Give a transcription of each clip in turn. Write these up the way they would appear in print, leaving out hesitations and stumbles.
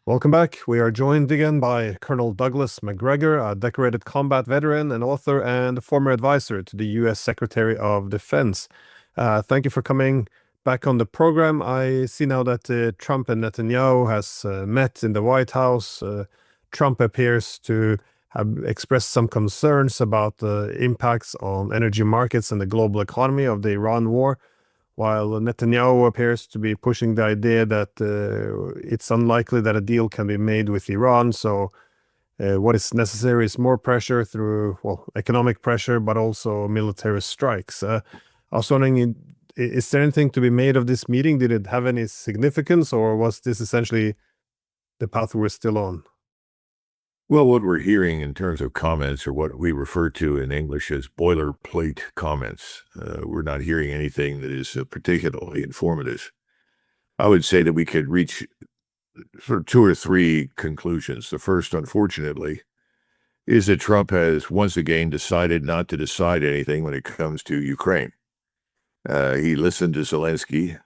Welcome back. We are joined again by Colonel Douglas Macgregor, a decorated combat veteran, an author, and former advisor to the U.S. Secretary of Defense. Thank you for coming back on the program. I see now that Trump and Netanyahu has met in the White House. Trump appears to have expressed some concerns about the impacts on energy markets and the global economy of the Iran war, while Netanyahu appears to be pushing the idea that it's unlikely that a deal can be made with Iran. So what is necessary is more pressure through, well, economic pressure, but also military strikes. I was wondering, is there anything to be made of this meeting? Did it have any significance, or was this essentially the path we're still on? Well, what we're hearing in terms of comments are what we refer to in English as boilerplate comments. We're not hearing anything that is particularly informative. I would say that we could reach sort of two or three conclusions. The first, unfortunately, is that Trump has once again decided not to decide anything when it comes to Ukraine. He listened to Zelensky.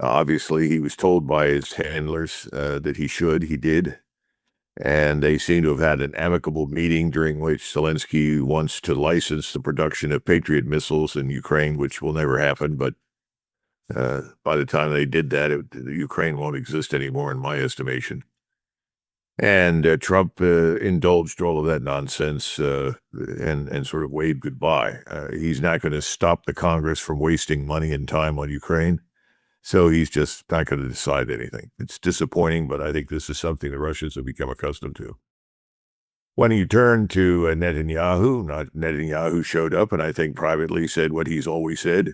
Obviously, he was told by his handlers that he should. He did. And they seem to have had an amicable meeting during which Zelensky wants to license the production of Patriot missiles in Ukraine, which will never happen. But by the time they did that, Ukraine won't exist anymore, in my estimation. And Trump indulged all of that nonsense and sort of waved goodbye. He's not going to stop the Congress from wasting money and time on Ukraine. So he's just not going to decide anything. It's disappointing, but I think this is something the Russians have become accustomed to. When you turn to Netanyahu showed up and I think privately said what he's always said.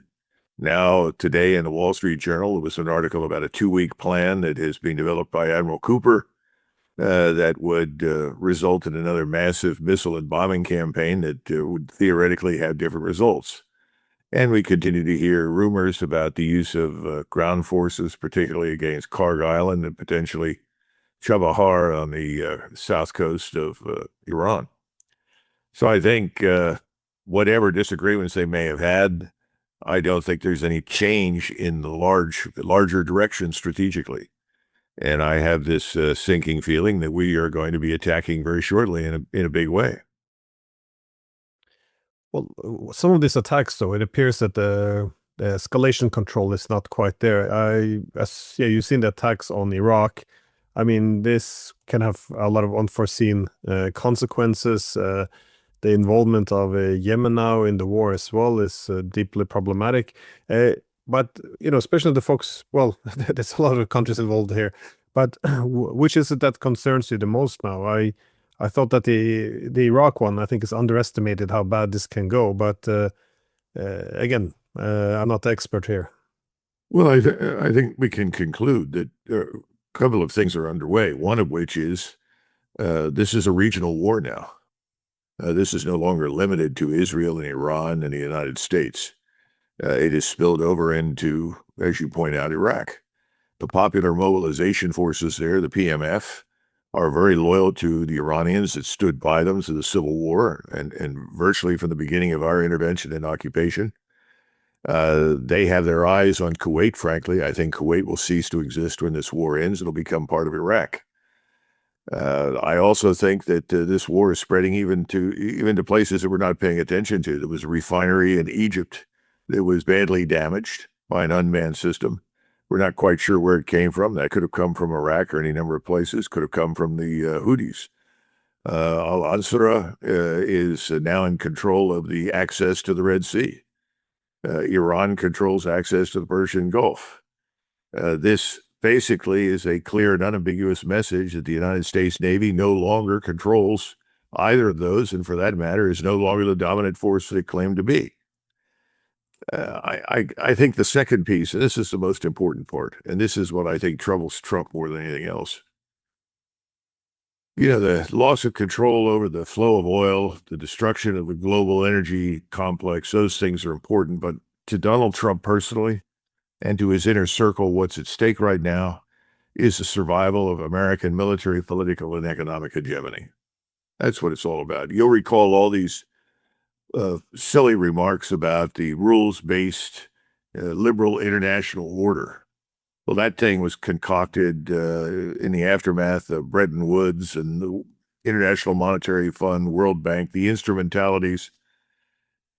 Now, today in the Wall Street Journal, there was an article about a 2-week plan that has been developed by Admiral Cooper that would result in another massive missile and bombing campaign that would theoretically have different results. And we continue to hear rumors about the use of ground forces, particularly against Karg Island and potentially Chabahar on the south coast of Iran. So I think whatever disagreements they may have had, I don't think there's any change in the larger direction strategically. And I have this sinking feeling that we are going to be attacking very shortly in a big way. Well, some of these attacks, though, it appears that the escalation control is not quite there. You've seen the attacks on Iraq. I mean, this can have a lot of unforeseen consequences. The involvement of Yemen now in the war as well is deeply problematic. But, especially the folks, well, there's a lot of countries involved here. But which is it that concerns you the most now? I thought that the Iraq one, I think, is underestimated how bad this can go. But again, I'm not the expert here. Well, I think we can conclude that a couple of things are underway, one of which is this is a regional war now. This is no longer limited to Israel and Iran and the United States. It has spilled over into, as you point out, Iraq. The Popular Mobilization Forces there, the PMF, are very loyal to the Iranians that stood by them through the Civil War and virtually from the beginning of our intervention and occupation. They have their eyes on Kuwait, frankly. I think Kuwait will cease to exist when this war ends. It'll become part of Iraq. I also think that this war is spreading even to places that we're not paying attention to. There was a refinery in Egypt that was badly damaged by an unmanned system. We're not quite sure where it came from. That could have come from Iraq or any number of places. Could have come from the Houthis. Al-Ansara is now in control of the access to the Red Sea. Iran controls access to the Persian Gulf. This basically is a clear and unambiguous message that the United States Navy no longer controls either of those, and for that matter, is no longer the dominant force that it claimed to be. I think the second piece, and this is the most important part, and this is what I think troubles Trump more than anything else. The loss of control over the flow of oil, the destruction of the global energy complex, those things are important. But to Donald Trump personally and to his inner circle, what's at stake right now is the survival of American military, political, and economic hegemony. That's what it's all about. You'll recall all these silly remarks about the rules-based liberal international order. Well, that thing was concocted in the aftermath of Bretton Woods and the International Monetary Fund, World Bank, the instrumentalities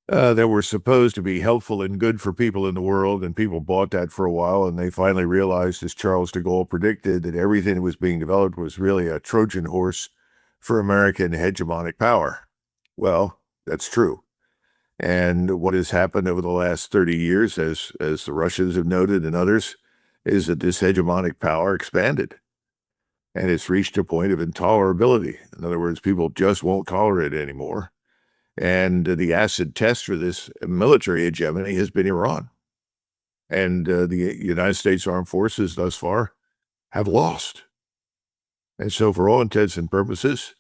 that were supposed to be helpful and good for people in the world, and people bought that for a while, and they finally realized, as Charles de Gaulle predicted, that everything that was being developed was really a Trojan horse for American hegemonic power. Well, that's true. And what has happened over the last 30 years, as the Russians have noted and others, is that this hegemonic power expanded. And it's reached a point of intolerability. In other words, people just won't tolerate it anymore. And the acid test for this military hegemony has been Iran. And the United States Armed Forces thus far have lost. And so for all intents and purposes,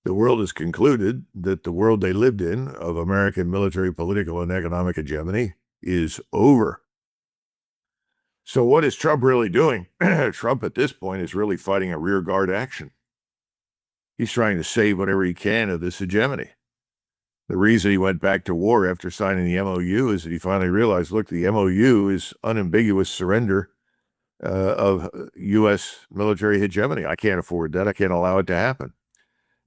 the world has concluded that the world they lived in of American military, political, and economic hegemony is over. So what is Trump really doing? Trump at this point is really fighting a rearguard action. He's trying to save whatever he can of this hegemony. The reason he went back to war after signing the MOU is that he finally realized, look, the MOU is unambiguous surrender of U.S. military hegemony. I can't afford that. I can't allow it to happen.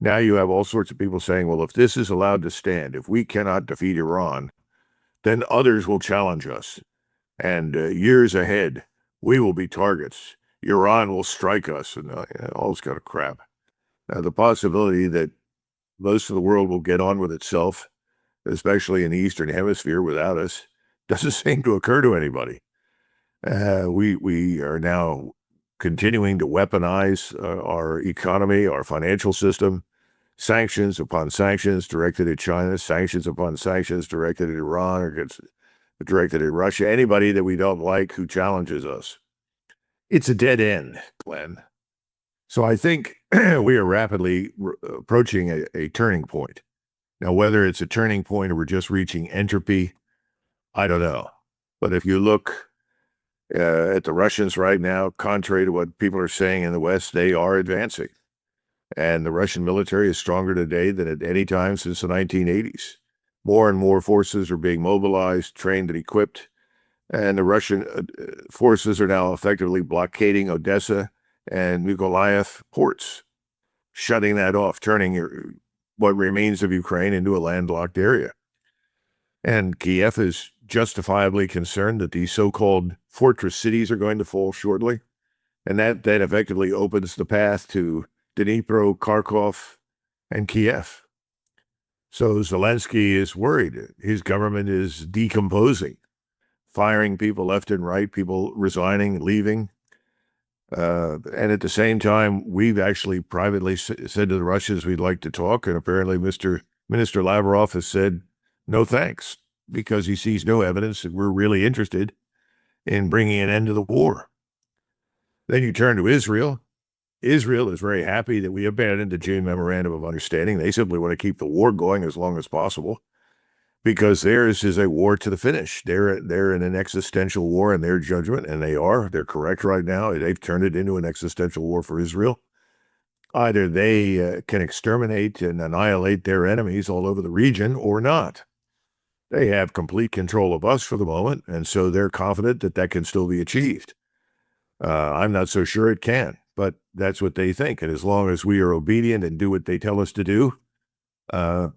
Now you have all sorts of people saying, well, if this is allowed to stand, if we cannot defeat Iran, then others will challenge us. And years ahead, we will be targets. Iran will strike us, and all this kind of crap. Now, the possibility that most of the world will get on with itself, especially in the Eastern Hemisphere without us, doesn't seem to occur to anybody. We are now continuing to weaponize our economy, our financial system, sanctions upon sanctions directed at China, sanctions upon sanctions directed at Iran or directed at Russia, anybody that we don't like who challenges us. It's a dead end, Glenn. So I think we are rapidly approaching a turning point. Now, whether it's a turning point or we're just reaching entropy, I don't know. But if you look at the Russians right now, contrary to what people are saying in the West, they are advancing. And the Russian military is stronger today than at any time since the 1980s. More and more forces are being mobilized, trained, and equipped. And the Russian forces are now effectively blockading Odessa and Mykolaiv ports, shutting that off, turning what remains of Ukraine into a landlocked area. And Kiev is justifiably concerned that these so-called fortress cities are going to fall shortly. And that effectively opens the path to Dnipro, Kharkov, and Kiev. So Zelensky is worried. His government is decomposing, firing people left and right, people resigning, leaving. And at the same time, we've actually privately said to the Russians we'd like to talk, and apparently Minister Lavrov has said no thanks, because he sees no evidence that we're really interested in bringing an end to the war. Then you turn to Israel. Israel is very happy that we abandoned the June Memorandum of Understanding. They simply want to keep the war going as long as possible, because theirs is a war to the finish. They're in an existential war in their judgment, and they're correct right now. They've turned it into an existential war for Israel. Either they can exterminate and annihilate their enemies all over the region or not. They have complete control of us for the moment, and so they're confident that that can still be achieved. I'm not so sure it can, but that's what they think. And as long as we are obedient and do what they tell us to do, I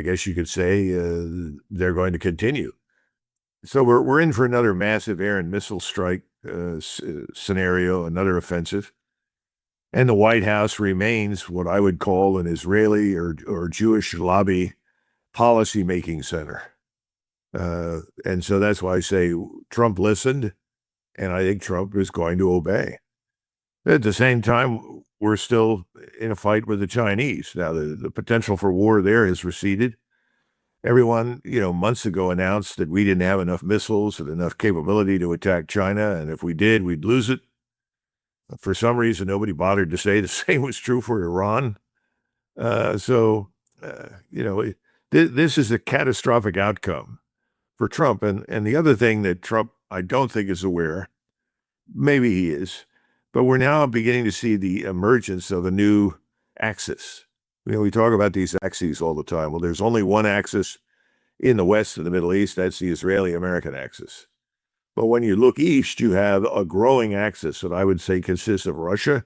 guess you could say they're going to continue. So we're in for another massive air and missile strike scenario, another offensive. And the White House remains what I would call an Israeli or Jewish lobby policy-making center. And so that's why I say Trump listened, and I think Trump is going to obey. At the same time, we're still in a fight with the Chinese. Now, the potential for war there has receded. Everyone, months ago announced that we didn't have enough missiles and enough capability to attack China, and if we did, we'd lose it. For some reason, nobody bothered to say the same was true for Iran. This is a catastrophic outcome for Trump. And the other thing that Trump, I don't think, is aware, maybe he is, but we're now beginning to see the emergence of a new axis. We talk about these axes all the time. Well, there's only one axis in the West and the Middle East. That's the Israeli-American axis. But when you look east, you have a growing axis that I would say consists of Russia,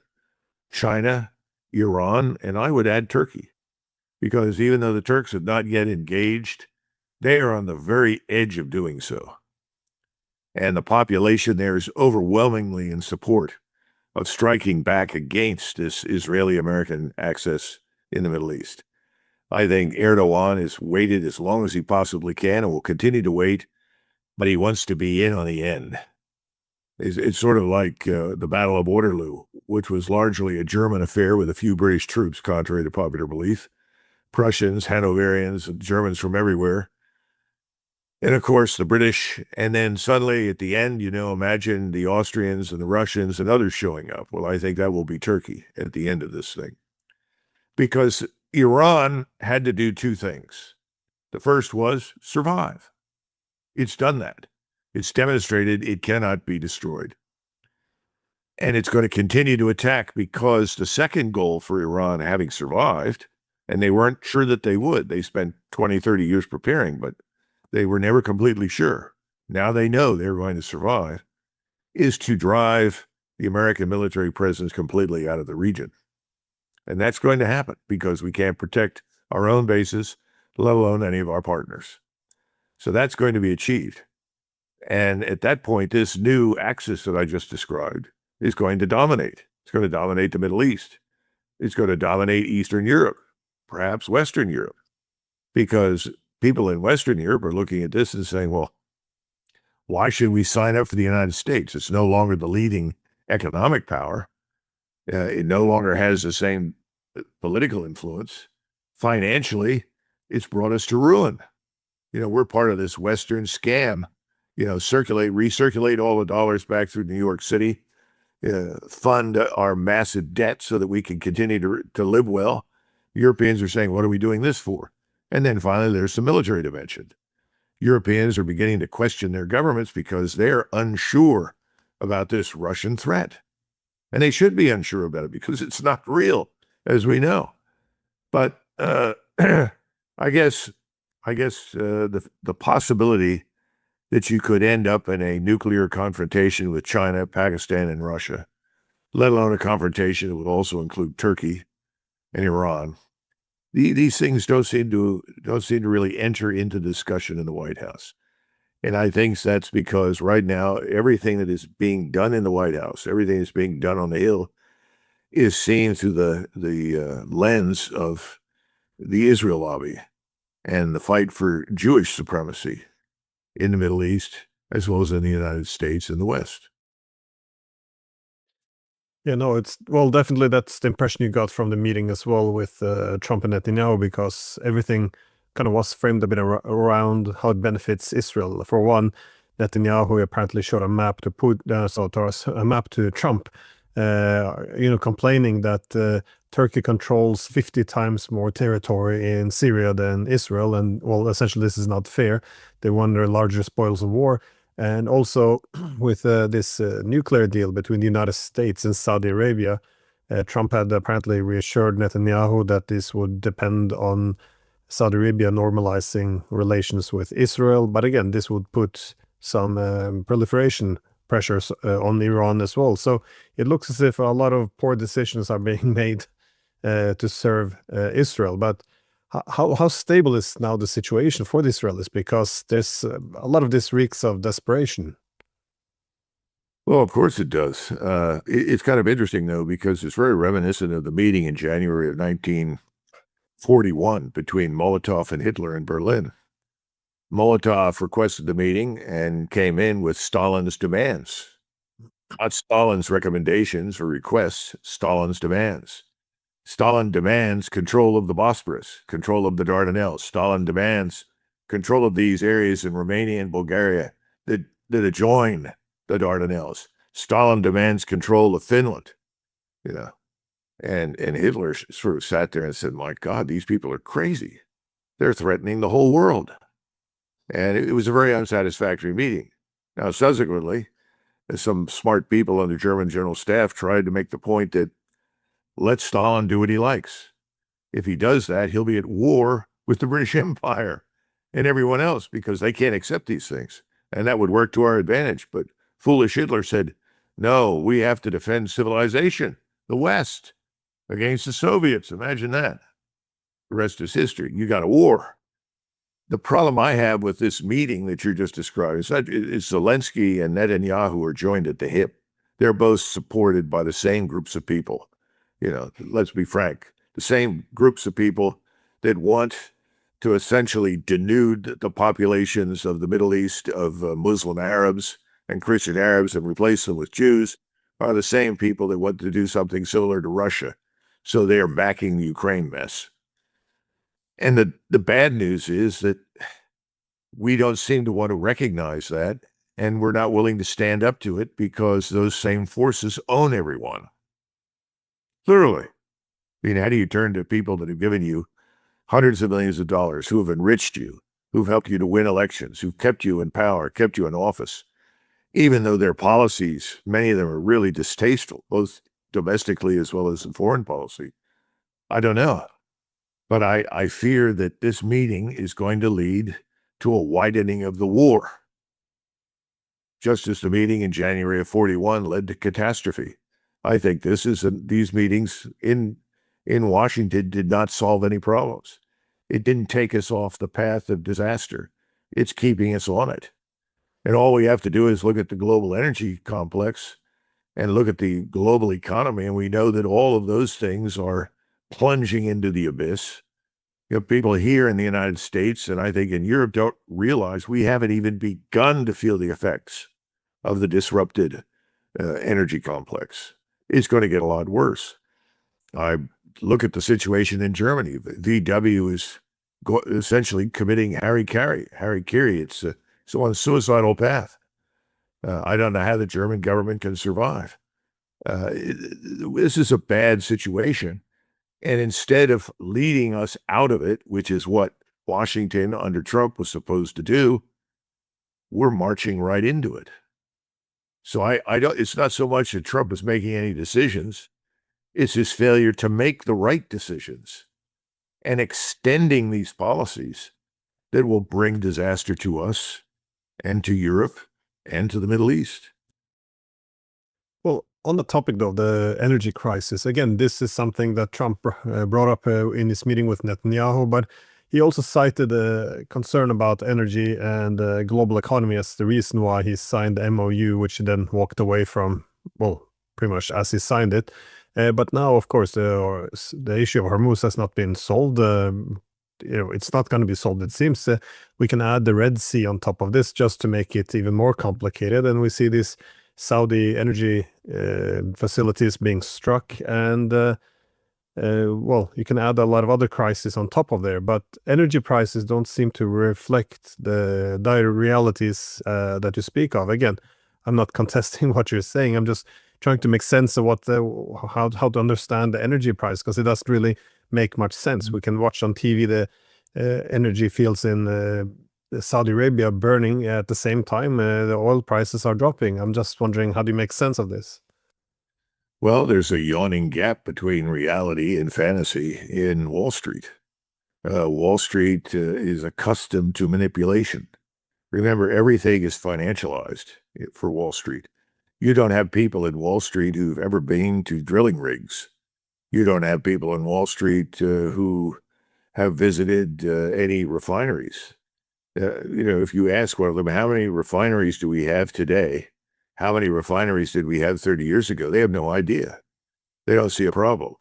China, Iran, and I would add Turkey. Because even though the Turks have not yet engaged, they are on the very edge of doing so. And the population there is overwhelmingly in support of striking back against this Israeli-American axis in the Middle East. I think Erdogan has waited as long as he possibly can and will continue to wait, but he wants to be in on the end. It's sort of like the Battle of Waterloo, which was largely a German affair with a few British troops, contrary to popular belief. Prussians, Hanoverians, Germans from everywhere. And of course, the British. And then suddenly at the end, imagine the Austrians and the Russians and others showing up. Well, I think that will be Turkey at the end of this thing. Because Iran had to do two things. The first was survive. It's done that. It's demonstrated it cannot be destroyed. And it's going to continue to attack because the second goal for Iran, having survived, and they weren't sure that they would. They spent 20, 30 years preparing, but they were never completely sure. Now they know they're going to survive, is to drive the American military presence completely out of the region. And that's going to happen because we can't protect our own bases, let alone any of our partners. So that's going to be achieved. And at that point, this new axis that I just described is going to dominate. It's going to dominate the Middle East. It's going to dominate Eastern Europe, perhaps Western Europe, because people in Western Europe are looking at this and saying, well, why should we sign up for the United States? It's no longer the leading economic power. It no longer has the same political influence. Financially, it's brought us to ruin. We're part of this Western scam. Recirculate all the dollars back through New York City, fund our massive debt so that we can continue to live well. Europeans are saying, what are we doing this for? And then finally, there's the military dimension. Europeans are beginning to question their governments because they're unsure about this Russian threat. And they should be unsure about it because it's not real, as we know. But I guess the possibility that you could end up in a nuclear confrontation with China, Pakistan, and Russia, let alone a confrontation that would also include Turkey and Iran. These things don't seem to really enter into discussion in the White House. And I think that's because right now, everything that is being done in the White House, everything that's being done on the Hill, is seen through the lens of the Israel lobby and the fight for Jewish supremacy in the Middle East, as well as in the United States and the West. Yeah, no, definitely that's the impression you got from the meeting as well with Trump and Netanyahu, because everything kind of was framed a bit around how it benefits Israel. For one, Netanyahu apparently showed a map to a map to Trump, complaining that Turkey controls 50 times more territory in Syria than Israel, and essentially this is not fair. They won their larger spoils of war. And also with this nuclear deal between the United States and Saudi Arabia, Trump had apparently reassured Netanyahu that this would depend on Saudi Arabia normalizing relations with Israel. But again, this would put some proliferation pressures on Iran as well. So it looks as if a lot of poor decisions are being made to serve Israel. But how stable is now the situation for the Israelis? Because there's a lot of this reeks of desperation. Well, of course it does. It's kind of interesting, though, because it's very reminiscent of the meeting in January of 1941 between Molotov and Hitler in Berlin. Molotov requested the meeting and came in with Stalin's demands. Not Stalin's recommendations or requests, Stalin's demands. Stalin demands control of the Bosporus, control of the Dardanelles. Stalin demands control of these areas in Romania and Bulgaria that adjoin the Dardanelles. Stalin demands control of Finland, And Hitler sort of sat there and said, my God, these people are crazy. They're threatening the whole world. And it was a very unsatisfactory meeting. Now, subsequently, some smart people on the German General Staff tried to make the point that let Stalin do what he likes. If he does that, he'll be at war with the British Empire and everyone else because they can't accept these things. and that would work to our advantage. But foolish Hitler said, no, we have to defend civilization, the West, against the Soviets. Imagine that. The rest is history. You got a war. The problem I have with this meeting that you're just describing is that Zelensky and Netanyahu are joined at the hip. They're both supported by the same groups of people. Let's be frank, the same groups of people that want to essentially denude the populations of the Middle East of Muslim Arabs and Christian Arabs and replace them with Jews are the same people that want to do something similar to Russia. So they are backing the Ukraine mess. And the bad news is that we don't seem to want to recognize that, and we're not willing to stand up to it because those same forces own everyone. Literally. I mean, how do you turn to people that have given you hundreds of millions of dollars, who have enriched you, who've helped you to win elections, who've kept you in power, kept you in office, even though their policies, many of them are really distasteful, both domestically as well as in foreign policy? I don't know. But I fear that this meeting is going to lead to a widening of the war, just as the meeting in January of 41 led to catastrophe. I think these meetings in Washington did not solve any problems. It didn't take us off the path of disaster. It's keeping us on it. And all we have to do is look at the global energy complex and look at the global economy, and we know that all of those things are plunging into the abyss. People here in the United States, and I think in Europe, don't realize we haven't even begun to feel the effects of the disrupted energy complex. It's going to get a lot worse. I look at the situation in Germany. VW is essentially committing harikiri. It's on a suicidal path. I don't know how the German government can survive. This is a bad situation. And instead of leading us out of it, which is what Washington under Trump was supposed to do, we're marching right into it. So I don't, it's not so much that Trump is making any decisions. It's his failure to make the right decisions and extending these policies that will bring disaster to us and to Europe and to the Middle East. Well, on the topic of the energy crisis, again, this is something that Trump brought up in his meeting with Netanyahu, but he also cited a concern about energy and global economy as the reason why he signed the MOU, which he then walked away from, well, pretty much as he signed it. But now, of course, the issue of Hormuz has not been solved. It's not going to be solved, it seems. We can add the Red Sea on top of this just to make it even more complicated. And we see these Saudi energy facilities being struck. And, well, you can add a lot of other crises on top of there. But energy prices don't seem to reflect the dire realities that you speak of. Again, I'm not contesting what you're saying. I'm just trying to make sense of how to understand the energy price, because it doesn't really make much sense. We can watch on TV the energy fields in Saudi Arabia burning at the same time the oil prices are dropping. I'm just wondering, how do you make sense of this? Well, there's a yawning gap between reality and fantasy in Wall Street. Wall Street is accustomed to manipulation. Remember, everything is financialized for Wall Street. You don't have people in Wall Street who've ever been to drilling rigs. You don't have people in Wall Street who have visited any refineries. If you ask one of them, how many refineries do we have today? How many refineries did we have 30 years ago? They have no idea. They don't see a problem.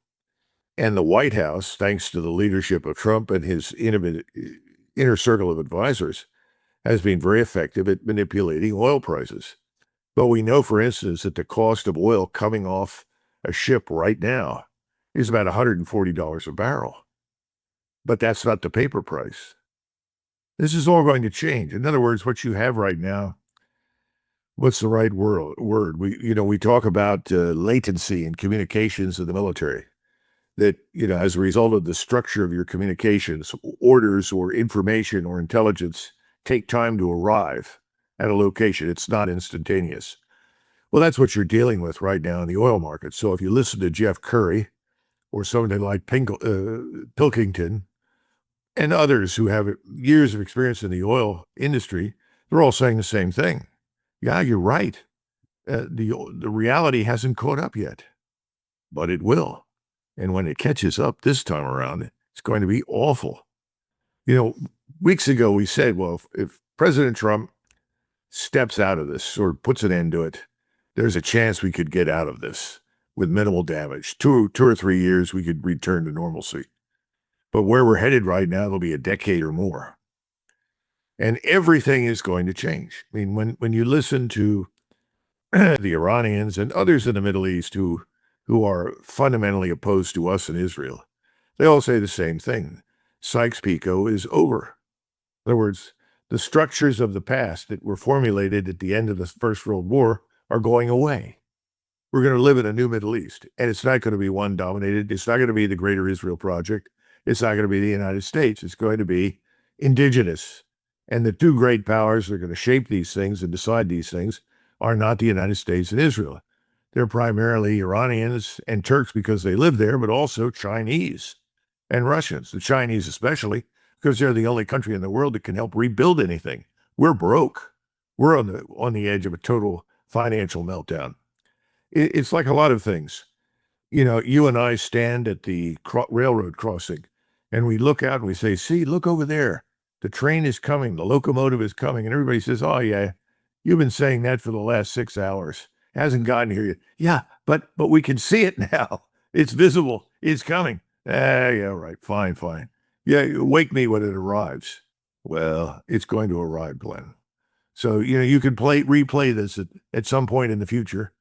And the White House, thanks to the leadership of Trump and his inner circle of advisors, has been very effective at manipulating oil prices. But we know, for instance, that the cost of oil coming off a ship right now is about $140 a barrel. But that's not the paper price. This is all going to change. In other words, what you have right now, what's the right word? We talk about latency in communications of the military. That, as a result of the structure of your communications, orders or information or intelligence take time to arrive at a location. It's not instantaneous. Well, that's what you're dealing with right now in the oil market. So if you listen to Jeff Curry or somebody like Pilkington and others who have years of experience in the oil industry, They're all saying the same thing. Yeah, you're right. The reality hasn't caught up yet, but it will. And when it catches up this time around, it's going to be awful. Weeks ago we said, well, if President Trump steps out of this or puts an end to it, there's a chance we could get out of this with minimal damage. Two or 3 years, we could return to normalcy. But where we're headed right now, it'll be a decade or more. And everything is going to change. I mean, when you listen to the Iranians and others in the Middle East who are fundamentally opposed to us and Israel, they all say the same thing. Sykes-Picot is over. In other words, the structures of the past that were formulated at the end of the First World War are going away. We're going to live in a new Middle East, and it's not going to be one dominated. It's not going to be the Greater Israel Project. It's not going to be the United States. It's going to be indigenous. And the two great powers that are going to shape these things and decide these things are not the United States and Israel. They're primarily Iranians and Turks because they live there, but also Chinese and Russians, the Chinese especially, because they're the only country in the world that can help rebuild anything. We're broke. We're on the edge of a total financial meltdown. It's like a lot of things. You and I stand at the railroad crossing, and we look out and we say, see, look over there. The train is coming. The locomotive is coming. And everybody says, oh, yeah, you've been saying that for the last 6 hours. It hasn't gotten here yet. Yeah, but we can see it now. It's visible. It's coming. Yeah, right. Fine. Yeah, wake me when it arrives. Well, it's going to arrive, Glenn. So, you can replay this at some point in the future.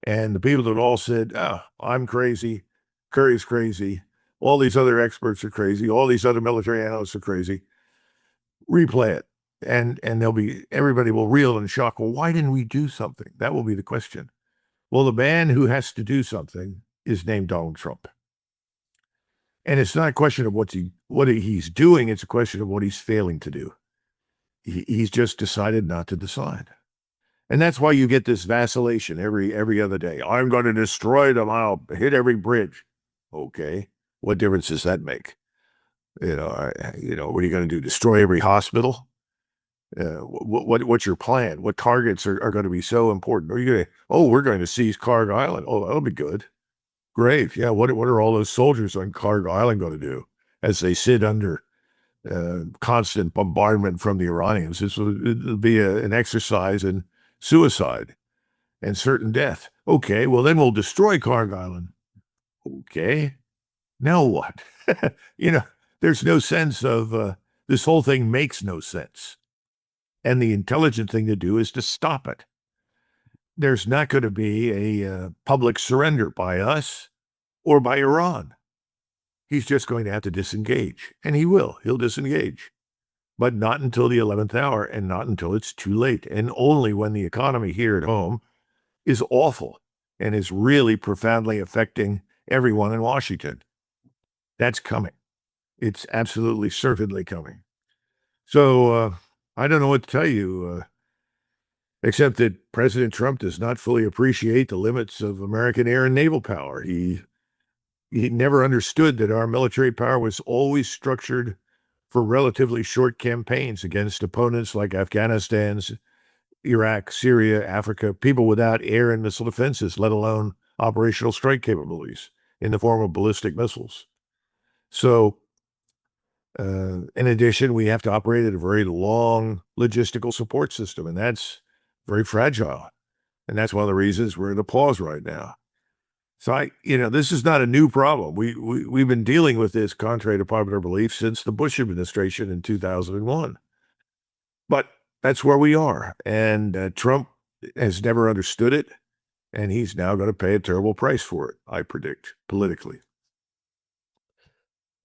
And the people that all said, oh, I'm crazy, Curry's crazy, all these other experts are crazy, all these other military analysts are crazy, replay it. And everybody will reel in shock. Well, why didn't we do something? That will be the question. Well, the man who has to do something is named Donald Trump. And it's not a question of what he's doing. It's a question of what he's failing to do. He's just decided not to decide. And that's why you get this vacillation every other day. I'm going to destroy them. I'll hit every bridge. Okay. What difference does that make? What are you going to do? Destroy every hospital? What's your plan? What targets are going to be so important? Are you going to, we're going to seize Carg Island. Oh, that'll be good. Great. Yeah. What are all those soldiers on Carg Island going to do as they sit under constant bombardment from the Iranians? It'll be an exercise in suicide and certain death. Okay, well, then we'll destroy Carg Island. Okay, now what? There's no sense of this whole thing makes no sense. And the intelligent thing to do is to stop it. There's not going to be a public surrender by us or by Iran. He's just going to have to disengage, and he will. He'll disengage. But not until the 11th hour and not until it's too late. And only when the economy here at home is awful and is really profoundly affecting everyone in Washington. That's coming. It's absolutely certainly coming. So I don't know what to tell you, except that President Trump does not fully appreciate the limits of American air and naval power. He never understood that our military power was always structured for relatively short campaigns against opponents like Afghanistan's, Iraq, Syria, Africa, people without air and missile defenses, let alone operational strike capabilities in the form of ballistic missiles. So, in addition, we have to operate at a very long logistical support system, and that's very fragile. And that's one of the reasons we're in a pause right now. So this is not a new problem. We've been dealing with this, contrary to popular belief, since the Bush administration in 2001. But that's where we are. And Trump has never understood it. And he's now going to pay a terrible price for it, I predict, politically.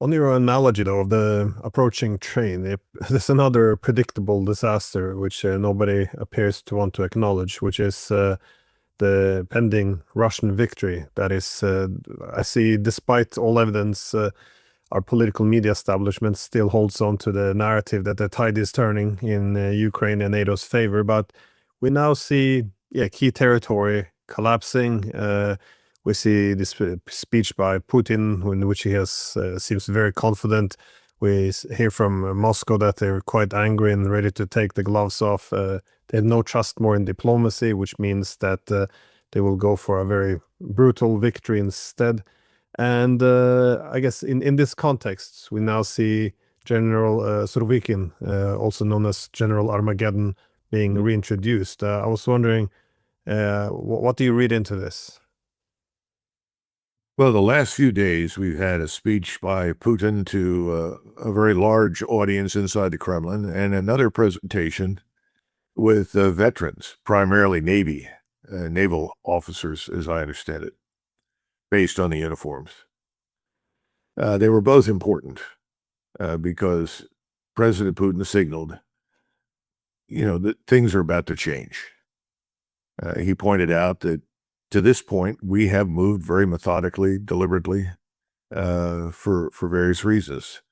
On your analogy, though, of the approaching train, there's another predictable disaster which nobody appears to want to acknowledge, which is the pending Russian victory. That is, I see, despite all evidence, our political media establishment still holds on to the narrative that the tide is turning in Ukraine and NATO's favor. But we now see key territory collapsing. We see this speech by Putin, in which he seems very confident. We hear from Moscow that they're quite angry and ready to take the gloves off. They have no trust more in diplomacy, which means that they will go for a very brutal victory instead. And I guess in this context, we now see General Surovikin, also known as General Armageddon, being reintroduced. I was wondering, what do you read into this? Well, the last few days, we've had a speech by Putin to a very large audience inside the Kremlin and another presentation with veterans, primarily naval officers, as I understand it, based on the uniforms. They were both important because President Putin signaled, that things are about to change. He pointed out that to this point, we have moved very methodically, deliberately, for various reasons.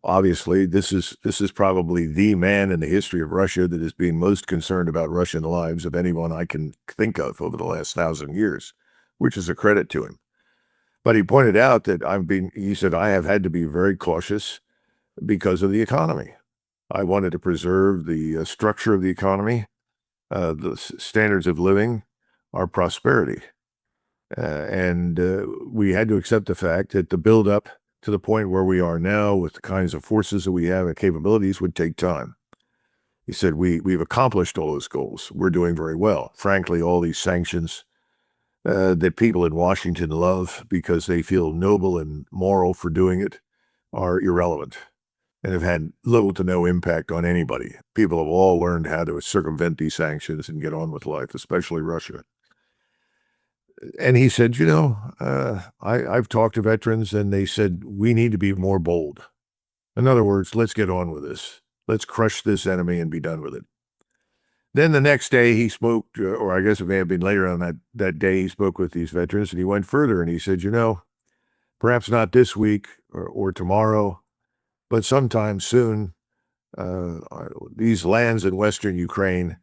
Obviously, this is probably the man in the history of Russia that has been most concerned about Russian lives of anyone I can think of over the last 1,000 years, which is a credit to him. But he pointed out that he said, I have had to be very cautious because of the economy. I wanted to preserve the structure of the economy, the standards of living, our prosperity. And we had to accept the fact that the buildup to the point where we are now with the kinds of forces that we have and capabilities would take time. He said, we've accomplished all those goals. We're doing very well. Frankly, all these sanctions that people in Washington love because they feel noble and moral for doing it are irrelevant and have had little to no impact on anybody. People have all learned how to circumvent these sanctions and get on with life, especially Russia. And he said, I've talked to veterans and they said, we need to be more bold. In other words, let's get on with this. Let's crush this enemy and be done with it. Then the next day he spoke, or I guess it may have been later on that day, he spoke with these veterans and he went further and he said, perhaps not this week or tomorrow, but sometime soon, these lands in Western Ukraine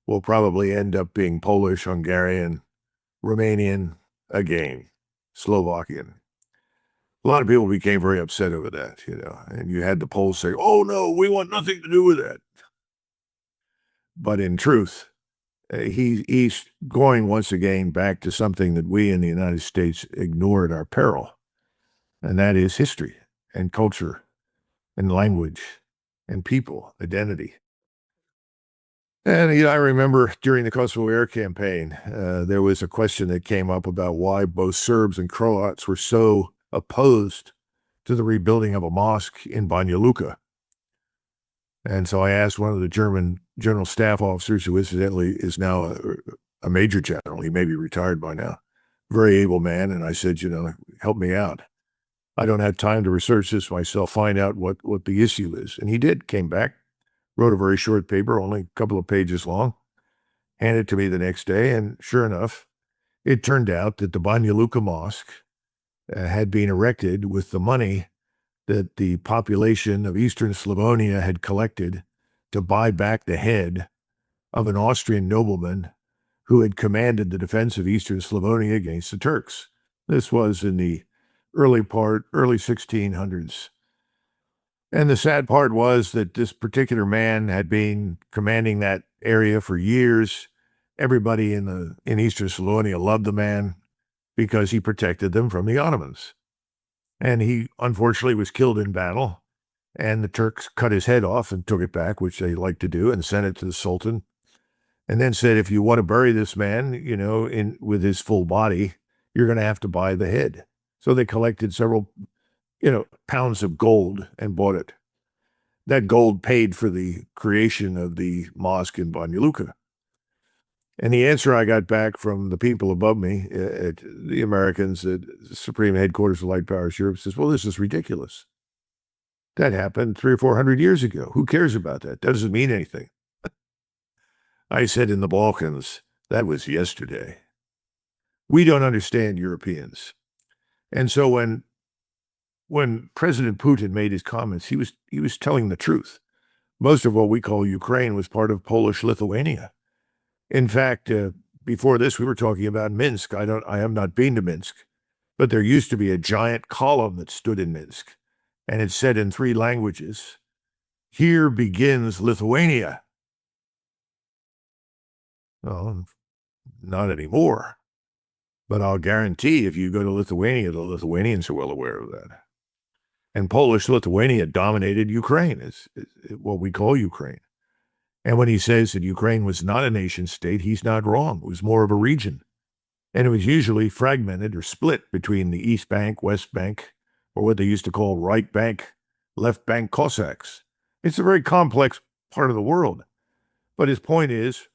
will probably end up being Polish, Hungarian, Romanian, again, Slovakian. A lot of people became very upset over that, and you had the Poles say, oh no, we want nothing to do with that. But in truth, he's going once again back to something that we in the United States ignore at our peril, and that is history and culture and language and people, identity. And I remember during the Kosovo air campaign, there was a question that came up about why both Serbs and Croats were so opposed to the rebuilding of a mosque in Banja Luka. And so I asked one of the German general staff officers, who incidentally is now a major general, he may be retired by now, very able man, and I said, help me out. I don't have time to research this myself, find out what the issue is. And he did, came back, wrote a very short paper, only a couple of pages long, handed it to me the next day, and sure enough, it turned out that the Banja Luka Mosque had been erected with the money that the population of Eastern Slavonia had collected to buy back the head of an Austrian nobleman who had commanded the defense of Eastern Slavonia against the Turks. This was in the early 1600s. And the sad part was that this particular man had been commanding that area for years. Everybody in Eastern Slavonia loved the man because he protected them from the Ottomans. And he unfortunately was killed in battle, and the Turks cut his head off and took it back, which they liked to do, and sent it to the Sultan. And then said, if you want to bury this man, with his full body, you're going to have to buy the head. So they collected several pounds of gold and bought it. That gold paid for the creation of the mosque in Banja Luka. And the answer I got back from the people above me, the Americans at the Supreme Headquarters of Light Powers Europe, says, well, this is ridiculous. That happened 300 or 400 years ago. Who cares about that? That doesn't mean anything. I said in the Balkans, that was yesterday. We don't understand Europeans. And so when President Putin made his comments, he was telling the truth. Most of what we call Ukraine was part of Polish Lithuania. In fact, before this, we were talking about Minsk. I have not been to Minsk, but there used to be a giant column that stood in Minsk, and it said in 3 languages, "Here begins Lithuania." Well, not anymore. But I'll guarantee if you go to Lithuania, the Lithuanians are well aware of that. And Polish Lithuania dominated Ukraine, is what we call Ukraine. And when he says that Ukraine was not a nation state, he's not wrong. It was more of a region. And it was usually fragmented or split between the East Bank, West Bank, or what they used to call right bank, left bank Cossacks. It's a very complex part of the world. But his point is,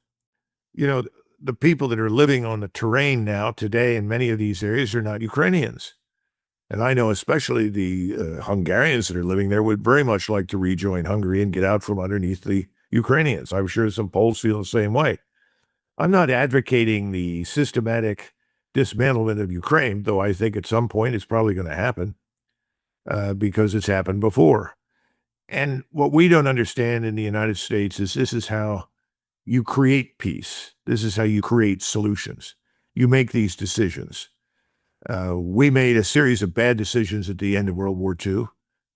the people that are living on the terrain now today in many of these areas are not Ukrainians. And I know especially the Hungarians that are living there would very much like to rejoin Hungary and get out from underneath the Ukrainians. I'm sure some Poles feel the same way. I'm not advocating the systematic dismantlement of Ukraine, though I think at some point it's probably going to happen because it's happened before. And what we don't understand in the United States is this is how you create peace. This is how you create solutions. You make these decisions. We made a series of bad decisions at the end of World War II.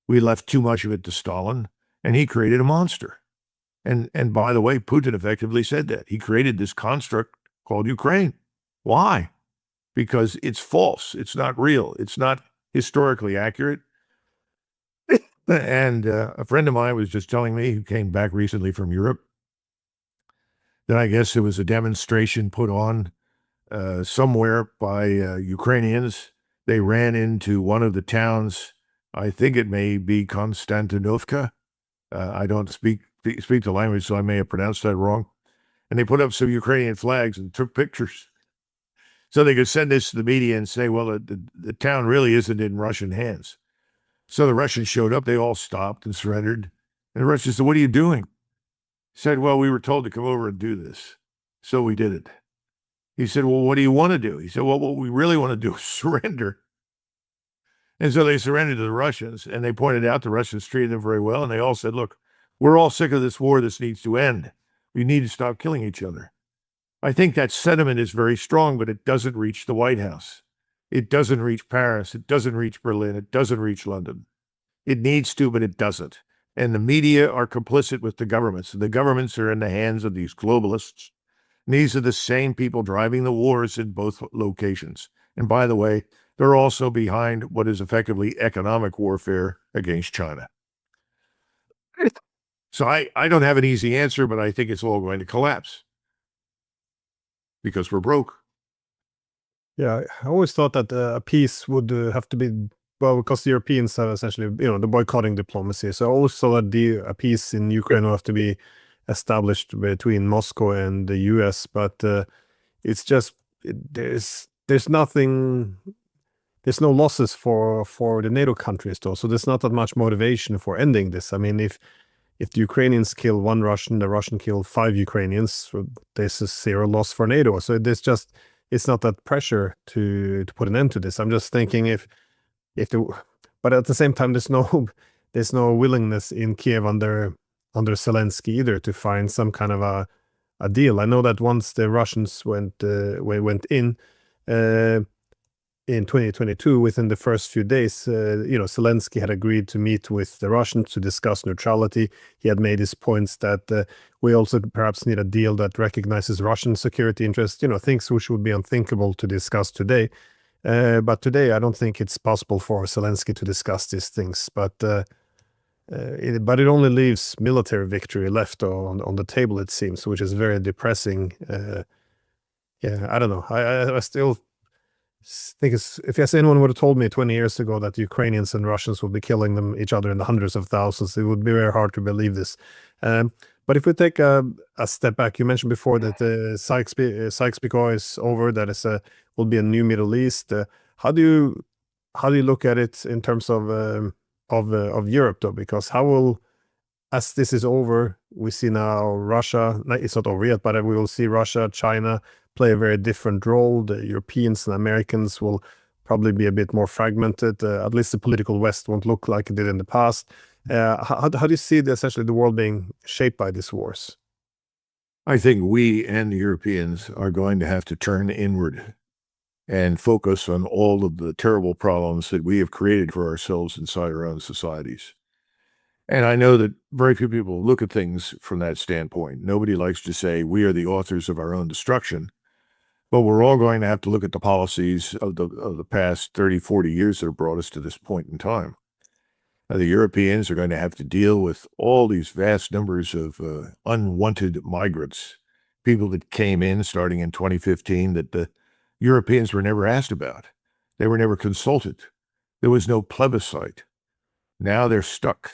We left too much of it to Stalin, and he created a monster. And by the way, Putin effectively said that. He created this construct called Ukraine. Why? Because it's false. It's not real. It's not historically accurate. And a friend of mine was just telling me, who came back recently from Europe, that I guess it was a demonstration put on somewhere by Ukrainians. They ran into one of the towns, I think it may be Konstantinovka. I don't speak the language, so I may have pronounced that wrong. And they put up some Ukrainian flags and took pictures. So they could send this to the media and say, well, the town really isn't in Russian hands. So the Russians showed up. They all stopped and surrendered. And the Russians said, what are you doing? He said, well, we were told to come over and do this. So we did it. He said, well, what do you want to do? He said, well, what we really want to do is surrender. And so they surrendered to the Russians, and they pointed out the Russians treated them very well. And they all said, look, we're all sick of this war. This needs to end. We need to stop killing each other. I think that sentiment is very strong, but it doesn't reach the White House. It doesn't reach Paris. It doesn't reach Berlin. It doesn't reach London. It needs to, but it doesn't. And the media are complicit with the governments. The governments are in the hands of these globalists. And these are the same people driving the wars in both locations. And by the way, they're also behind what is effectively economic warfare against China. So I don't have an easy answer, but I think it's all going to collapse because we're broke. Yeah, I always thought that a peace would have to be, well, because the Europeans have essentially, the boycotting diplomacy. So I always thought that a peace in Ukraine would have to be established between Moscow and the US, but it's just, there's nothing, there's no losses for the NATO countries though. So there's not that much motivation for ending this. I mean, if the Ukrainians kill one Russian, the Russian kill 5 Ukrainians, this is 0 loss for NATO. So there's just, it's not that pressure to put an end to this. I'm just thinking but at the same time, there's no willingness in Kiev under Zelensky either to find some kind of a deal. I know that once the Russians went in 2022, within the first few days, Zelensky had agreed to meet with the Russians to discuss neutrality. He had made his points that we also perhaps need a deal that recognizes Russian security interests, things which would be unthinkable to discuss today. But today, I don't think it's possible for Zelensky to discuss these things. But it only leaves military victory left on the table, it seems, which is very depressing. Yeah, I don't know. I still think if anyone would have told me 20 years ago that Ukrainians and Russians would be killing each other in the hundreds of thousands, it would be very hard to believe this. But if we take a step back, you mentioned before that Sykes-Picot is over, that will be a new Middle East. How do you look at it in terms of Europe though? Because as this is over, we see now Russia, it's not over yet, but we will see Russia, China play a very different role. The Europeans and Americans will probably be a bit more fragmented. At least the political West won't look like it did in the past. How do you see essentially the world being shaped by these wars? I think we and the Europeans are going to have to turn inward. and focus on all of the terrible problems that we have created for ourselves inside our own societies. And I know that very few people look at things from that standpoint. Nobody likes to say we are the authors of our own destruction, but we're all going to have to look at the policies of the past 30, 40 years that have brought us to this point in time. The Europeans are going to have to deal with all these vast numbers of unwanted migrants, people that came in starting in 2015 that the Europeans were never asked about. They were never consulted. There was no plebiscite. Now they're stuck.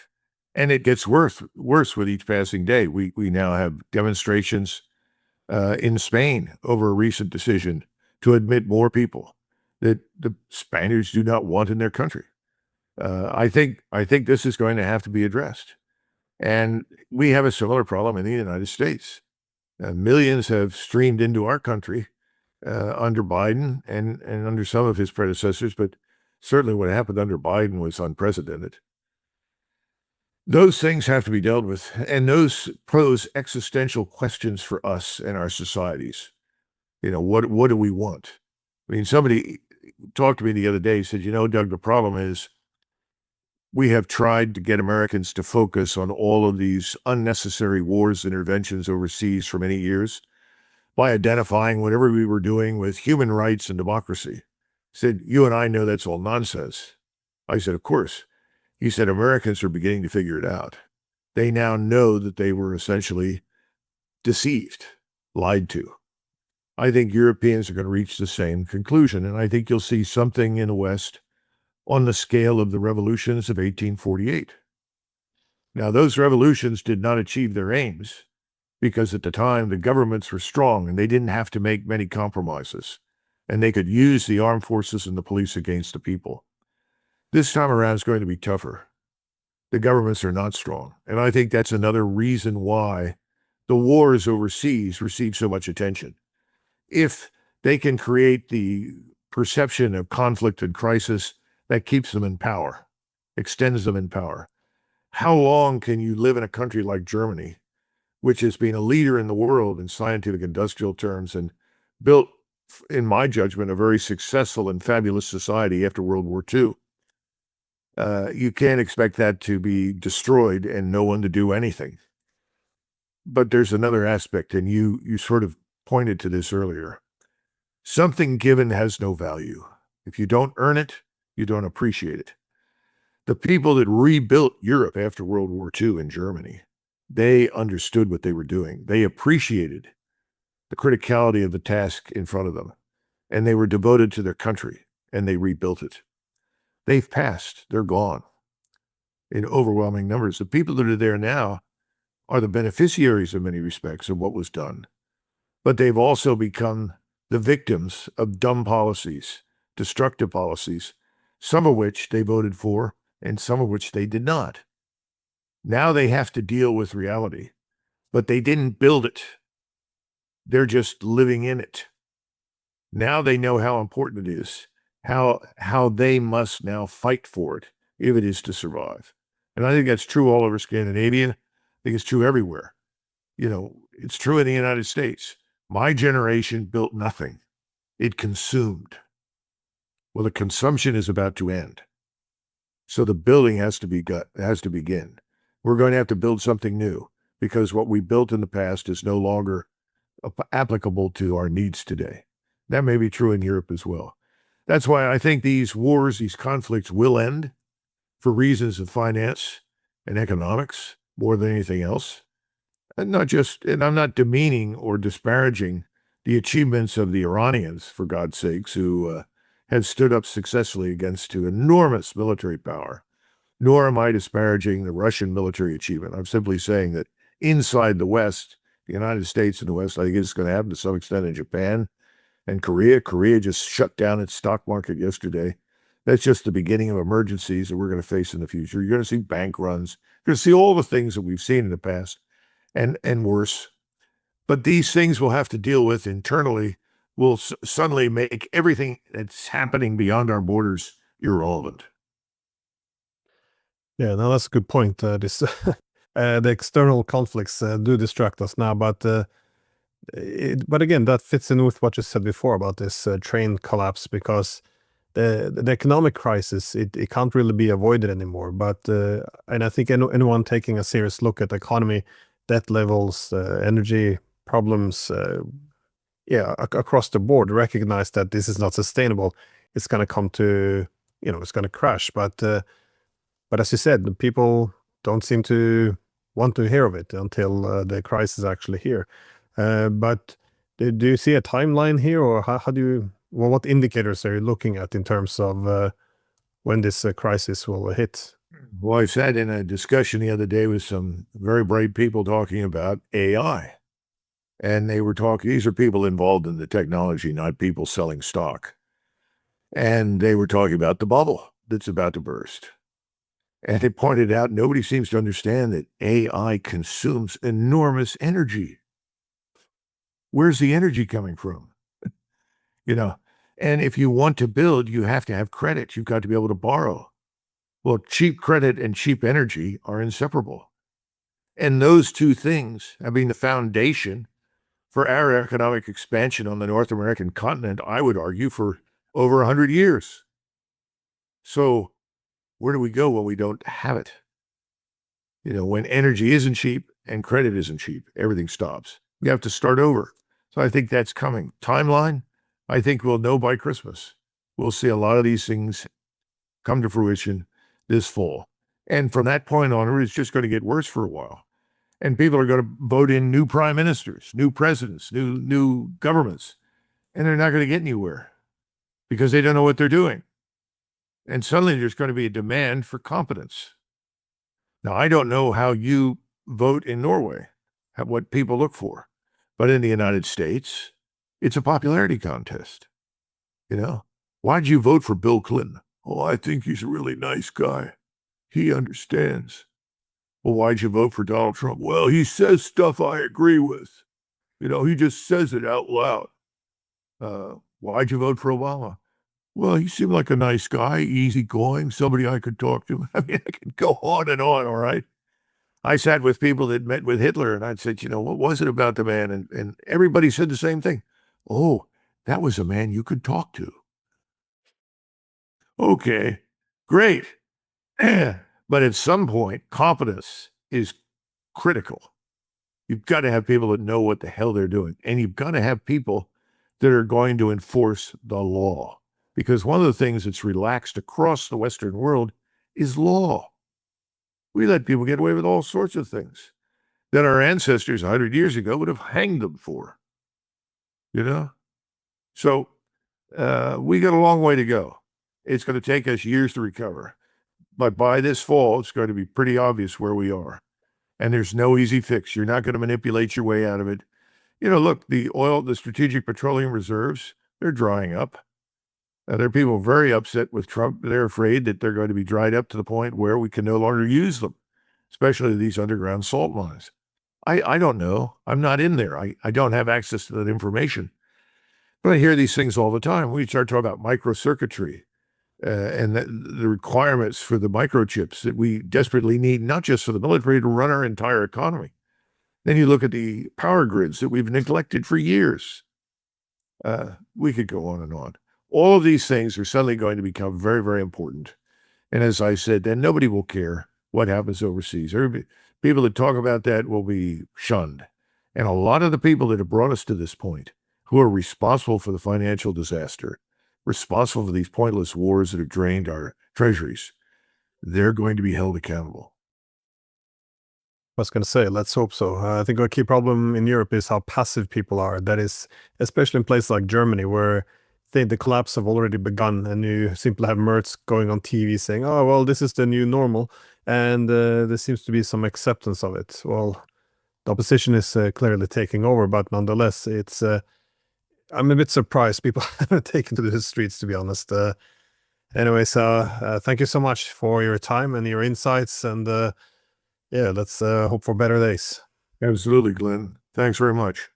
And it gets worse with each passing day. We now have demonstrations in Spain over a recent decision to admit more people that the Spaniards do not want in their country. I think this is going to have to be addressed. And we have a similar problem in the United States. Millions have streamed into our country under Biden and under some of his predecessors, but certainly what happened under Biden was unprecedented. Those things have to be dealt with, and those pose existential questions for us and our societies. What do we want? I mean, somebody talked to me the other day, said, Doug, the problem is we have tried to get Americans to focus on all of these unnecessary wars, interventions overseas for many years by identifying whatever we were doing with human rights and democracy. He said, you and I know that's all nonsense. I said, of course. He said, Americans are beginning to figure it out. They now know that they were essentially deceived, lied to. I think Europeans are going to reach the same conclusion, and I think you'll see something in the West on the scale of the revolutions of 1848. Now, those revolutions did not achieve their aims because at the time the governments were strong and they didn't have to make many compromises, and they could use the armed forces and the police against the people. This time around is going to be tougher. The governments are not strong. And I think that's another reason why the wars overseas receive so much attention. If they can create the perception of conflict and crisis, that keeps them in power, extends them in power. How long can you live in a country like Germany, which has been a leader in the world in scientific industrial terms and built, in my judgment, a very successful and fabulous society after World War II? You can't expect that to be destroyed and no one to do anything. But there's another aspect, and you sort of pointed to this earlier. Something given has no value. If you don't earn it, you don't appreciate it. The people that rebuilt Europe after World War II in Germany, they understood what they were doing. They appreciated the criticality of the task in front of them, and they were devoted to their country, and they rebuilt it. They've passed. They're gone in overwhelming numbers. The people that are there now are the beneficiaries in many respects of what was done, but they've also become the victims of dumb policies, destructive policies, some of which they voted for and some of which they did not. Now they have to deal with reality, but they didn't build it. They're just living in it. Now they know how important it is, how they must now fight for it if it is to survive. And I think that's true all over Scandinavia. I think it's true everywhere. It's true in the United States. My generation built nothing. It consumed. Well, the consumption is about to end. So the building has to begin. We're going to have to build something new because what we built in the past is no longer applicable to our needs today. That may be true in Europe as well. That's why I think these wars, these conflicts will end for reasons of finance and economics more than anything else. And I'm not demeaning or disparaging the achievements of the Iranians, for God's sakes, who have stood up successfully against an enormous military power. Nor am I disparaging the Russian military achievement. I'm simply saying that inside the West, the United States and the West, I think it's going to happen to some extent in Japan and Korea. Korea just shut down its stock market yesterday. That's just the beginning of emergencies that we're going to face in the future. You're going to see bank runs. You're going to see all the things that we've seen in the past and worse. But these things we'll have to deal with internally will suddenly make everything that's happening beyond our borders irrelevant. Yeah, no, that's a good point. The external conflicts do distract us now, but But again, that fits in with what you said before about this train collapse, because the economic crisis, it can't really be avoided anymore. But and I think anyone taking a serious look at the economy, debt levels, energy problems, across the board, recognize that this is not sustainable. It's going to come to, it's going to crash. But as you said, the people don't seem to want to hear of it until the crisis is actually here. But do you see a timeline here, or how do you, well, what indicators are you looking at in terms of when this crisis will hit? Well, I sat in a discussion the other day with some very bright people talking about AI. And they were talking, these are people involved in the technology, not people selling stock. And they were talking about the bubble that's about to burst. And it pointed out nobody seems to understand that AI consumes enormous energy. Where's the energy coming from? You know, and if you want to build, you have to have credit. You've got to be able to borrow. Well, cheap credit and cheap energy are inseparable. And those two things, I mean, the foundation for our economic expansion on the North American continent, I would argue, for over 100 years. So where do we go when we don't have it? When energy isn't cheap and credit isn't cheap, everything stops. We have to start over. So I think that's coming. Timeline, I think we'll know by Christmas. We'll see a lot of these things come to fruition this fall. And from that point onward, it's just going to get worse for a while. And people are going to vote in new prime ministers, new presidents, new governments. And they're not going to get anywhere because they don't know what they're doing. And suddenly there's going to be a demand for competence. Now, I don't know how you vote in Norway, what people look for. But in the United States, it's a popularity contest. Why'd you vote for Bill Clinton? Oh, I think he's a really nice guy. He understands. Well, why'd you vote for Donald Trump? Well, he says stuff I agree with. He just says it out loud. Why'd you vote for Obama? Well, he seemed like a nice guy, easygoing, somebody I could talk to. I mean, I could go on and on, all right? I sat with people that met with Hitler, and I'd said, what was it about the man? And everybody said the same thing. Oh, that was a man you could talk to. Okay, great. But at some point, competence is critical. You've got to have people that know what the hell they're doing. And you've got to have people that are going to enforce the law. Because one of the things that's relaxed across the Western world is law. We let people get away with all sorts of things that our ancestors 100 years ago would have hanged them for. So we got a long way to go. It's going to take us years to recover. But by this fall, it's going to be pretty obvious where we are. And there's no easy fix. You're not going to manipulate your way out of it. Look, the strategic petroleum reserves, they're drying up. There are people very upset with Trump. They're afraid that they're going to be dried up to the point where we can no longer use them, especially these underground salt mines. I don't know. I'm not in there. I don't have access to that information. But I hear these things all the time. We start talking about microcircuitry and the requirements for the microchips that we desperately need, not just for the military, to run our entire economy. Then you look at the power grids that we've neglected for years. We could go on and on. All of these things are suddenly going to become very, very important. And as I said, then nobody will care what happens overseas. People that talk about that will be shunned. And a lot of the people that have brought us to this point, who are responsible for the financial disaster, responsible for these pointless wars that have drained our treasuries, they're going to be held accountable. I was going to say, let's hope so. I think a key problem in Europe is how passive people are. That is, especially in places like Germany, where the collapse have already begun, and you simply have Merz going on TV saying, oh, well, this is the new normal, and there seems to be some acceptance of it. Well, the opposition is clearly taking over, but nonetheless, it's I'm a bit surprised people haven't taken to the streets, to be honest. Anyways, thank you so much for your time and your insights, and let's hope for better days. Absolutely, Glenn. Thanks very much.